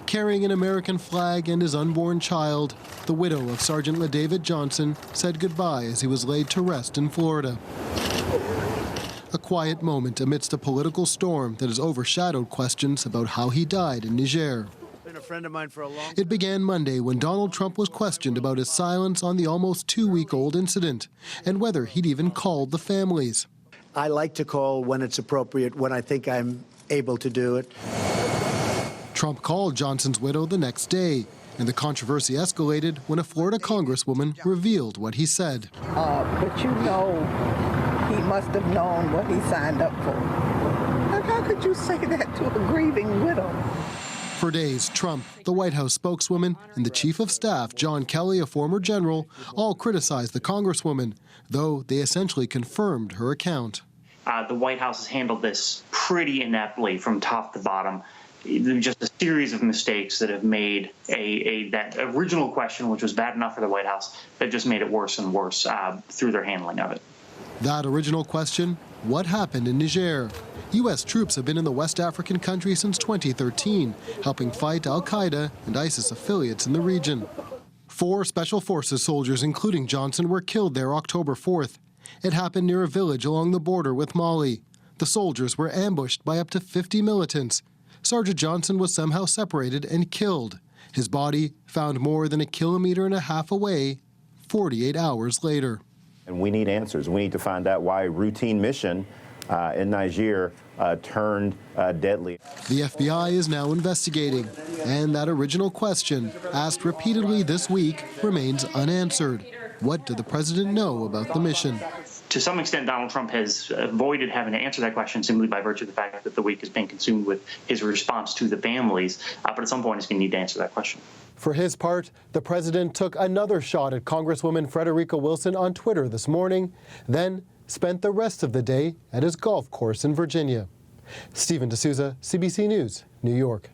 Carrying an American flag and his unborn child, the widow of Sergeant LaDavid Johnson said goodbye as he was laid to rest in Florida. A quiet moment amidst a political storm that has overshadowed questions about how he died in Niger. It began Monday when Donald Trump was questioned about his silence on the almost 2-week-old incident and whether he'd even called the families. I like to call when it's appropriate, when I think I'm able to do it. Trump called Johnson's widow the next day, and the controversy escalated when a Florida congresswoman revealed what he said. But you know, he must have known what he signed up for. How could you say that to a grieving widow? For days, Trump, the White House spokeswoman, and the chief of staff, John Kelly, a former general, all criticized the congresswoman, though they essentially confirmed her account. The White House has handled this pretty ineptly from top to bottom. Just a series of mistakes that have made that original question, which was bad enough for the White House, that just made it worse and worse through their handling of it. That original question, what happened in Niger? U.S. troops have been in the West African country since 2013, helping fight al-Qaeda and ISIS affiliates in the region. 4 Special Forces soldiers, including Johnson, were killed there October 4th. It happened near a village along the border with Mali. The soldiers were ambushed by up to 50 militants. Sergeant Johnson was somehow separated and killed. His body found more than 1.5 kilometers away 48 hours later. And we need answers. We need to find out why a routine mission in Niger turned deadly. The FBI is now investigating, and that original question, asked repeatedly this week, remains unanswered. What did the president know about the mission? To some extent, Donald Trump has avoided having to answer that question simply by virtue of the fact that the week has been consumed with his response to the families. But at some point, he's going to need to answer that question. For his part, the president took another shot at Congresswoman Frederica Wilson on Twitter this morning, then spent the rest of the day at his golf course in Virginia. Stephen D'Souza, CBC News, New York.